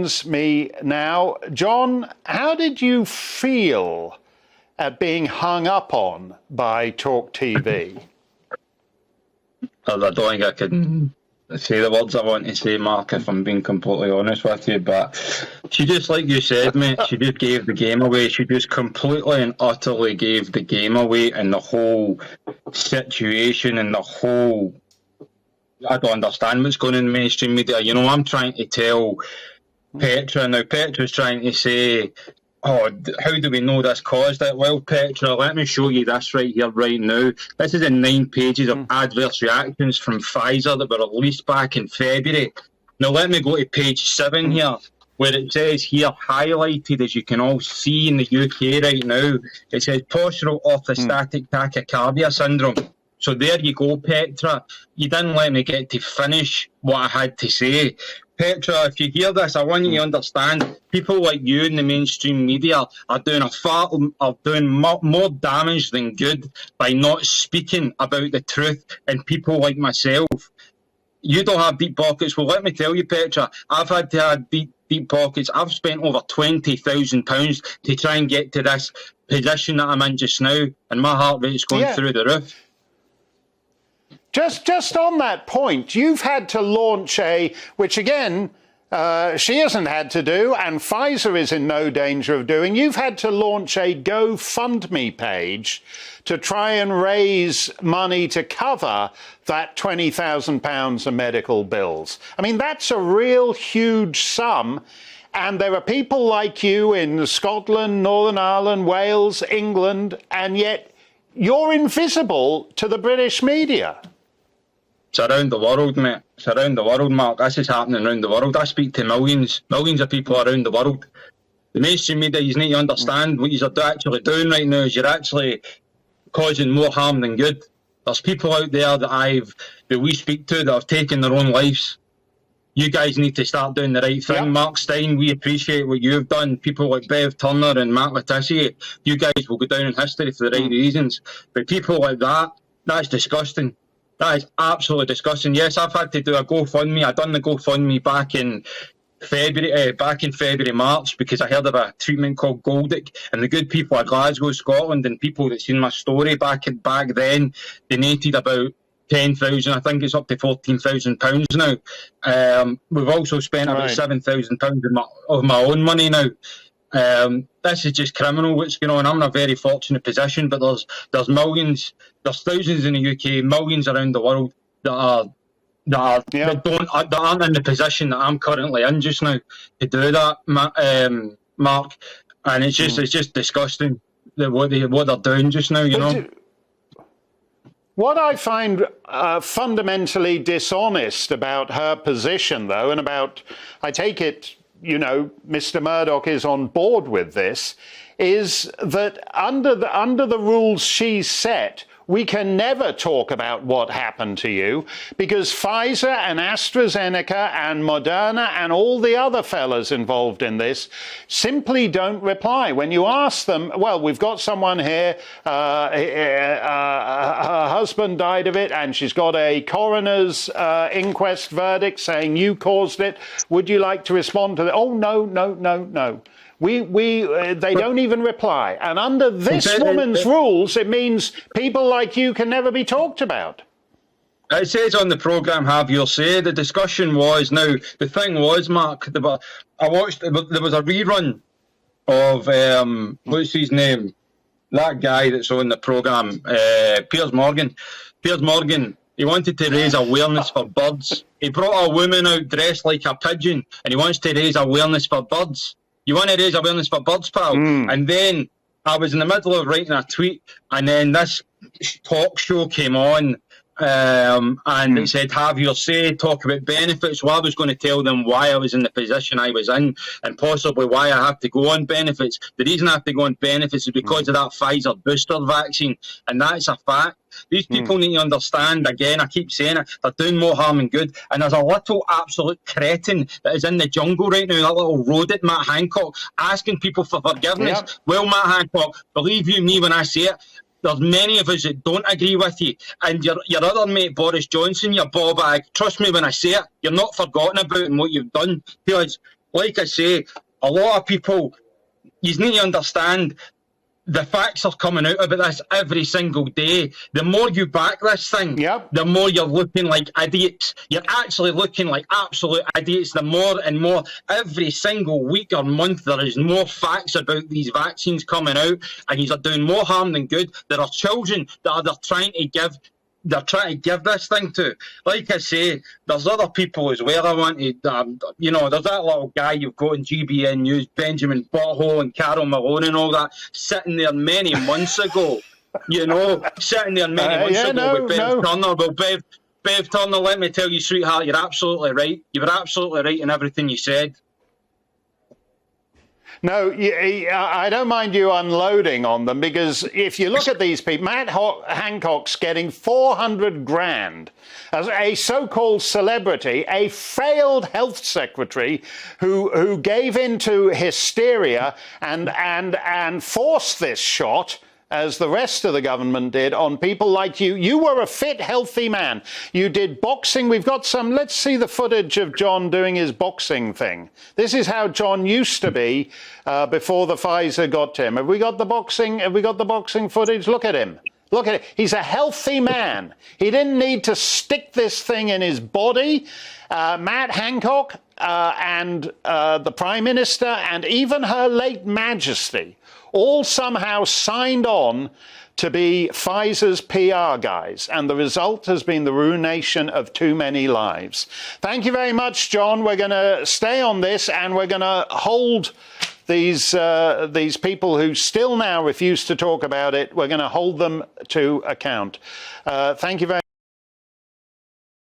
joins me now. John, how did you feel at being hung up on by Talk TV? I don't think I could say the words I want to say, Mark, if I'm being completely honest with you, but she just, like you said, mate, she just gave the game away. She just completely and utterly gave the game away, and the whole situation and the whole... I don't understand what's going on in the mainstream media. You know, I'm trying to tell Petra, now Petra's trying to say, oh, how do we know this caused it? Well, Petra, let me show you this right here, right now. This is in 9 pages of adverse reactions from Pfizer that were released back in February. Now, let me go to page 7 here, where it says here, highlighted, as you can all see in the UK right now, it says postural orthostatic tachycardia syndrome. So there you go, Petra. You didn't let me get to finish what I had to say. Petra, if you hear this, I want you to understand people like you in the mainstream media are doing more damage than good by not speaking about the truth, and people like myself. You don't have deep pockets. Well, let me tell you, Petra, I've had to have deep pockets. I've spent over £20,000 to try and get to this position that I'm in just now, and my heart rate's going through the roof. Just on that point, you've had to launch which again, she hasn't had to do, and Pfizer is in no danger of doing. You've had to launch a GoFundMe page to try and raise money to cover that £20,000 of medical bills. I mean, that's a real huge sum. And there are people like you in Scotland, Northern Ireland, Wales, England, and yet you're invisible to the British media. It's around the world, mate. It's around the world, Mark. This is happening around the world. I speak to millions of people around the world. The mainstream media, you need to understand what you're actually doing right now is you're actually causing more harm than good. There's people out there that we speak to that have taken their own lives. You guys need to start doing the right thing. Mark Stein, we appreciate what you've done. People like Bev Turner and Matt Letizia, you guys will go down in history for the right reasons. But people like that, that's disgusting. That is absolutely disgusting. Yes, I've had to do a GoFundMe. I done the GoFundMe back in February, March, because I heard of a treatment called Goldic, and the good people of Glasgow, Scotland, and people that seen my story back then donated about 10,000. I think it's up to £14,000 now. We've also spent about £7,000 of my own money now. This is just criminal what's going on. I'm in a very fortunate position, but there's millions, there's thousands in the UK, millions around the world that aren't in the position that I'm currently in just now to do that, Mark. And it's just disgusting what they're doing just now, you know. What I find fundamentally dishonest about her position, though, and I take it, you know, Mr. Murdoch is on board with this, is that under the rules she's set, we can never talk about what happened to you because Pfizer and AstraZeneca and Moderna and all the other fellas involved in this simply don't reply. When you ask them, well, we've got someone here, her husband died of it and she's got a coroner's inquest verdict saying you caused it. Would you like to respond to that? Oh, no. They don't even reply. And under this woman's rules, it means people like you can never be talked about. It says on the programme, have your say. The discussion was, now, the thing was, Mark, I watched, there was a rerun of, what's his name? That guy that's on the programme, Piers Morgan. Piers Morgan, he wanted to raise awareness for birds. He brought a woman out dressed like a pigeon, and he wants to raise awareness for birds. You want to raise awareness for birds, pal? And then I was in the middle of writing a tweet, and then this talk show came on, and it said, have your say, talk about benefits. Well, I was going to tell them why I was in the position I was in, and possibly why I have to go on benefits. The reason I have to go on benefits is because of that Pfizer booster vaccine, and that's a fact. These people need to understand, again, I keep saying it, they're doing more harm than good. And there's a little absolute cretin that is in the jungle right now, that little rodent, Matt Hancock, asking people for forgiveness. Yep. Well, Matt Hancock, believe you me when I say it, there's many of us that don't agree with you. And your other mate, Boris Johnson, your ball bag, trust me when I say it, you're not forgotten about what you've done. Because like I say, a lot of people, you need to understand, the facts are coming out about this every single day. The more you back this thing, the more you're looking like idiots. You're actually looking like absolute idiots. The more and more, every single week or month, there is more facts about these vaccines coming out, and these are doing more harm than good. There are children that they're trying to give this thing to. Like I say, there's other people as well. I want to, there's that little guy you've got in GBNews, Benjamin Butthole and Carol Malone and all that, sitting there many months ago, sitting there many months ago with Bev Turner. Well, Bev Turner, let me tell you, sweetheart, you're absolutely right. You were absolutely right in everything you said. No, I don't mind you unloading on them, because if you look at these people, Matt Hancock's getting 400 grand as a so-called celebrity, a failed health secretary who gave into hysteria and forced this shot, as the rest of the government did, on people like you. You were a fit, healthy man. You did boxing. We've got some. Let's see the footage of John doing his boxing thing. This is how John used to be before the Pfizer got to him. Have we got the boxing? Have we got the boxing footage? Look at him. Look at it. He's a healthy man. He didn't need to stick this thing in his body. Matt Hancock and the Prime Minister and even Her Late Majesty all somehow signed on to be Pfizer's PR guys, and the result has been the ruination of too many lives. Thank you very much, John. We're going to stay on this, and we're going to hold these people who still now refuse to talk about it. We're going to hold them to account. Thank you very much.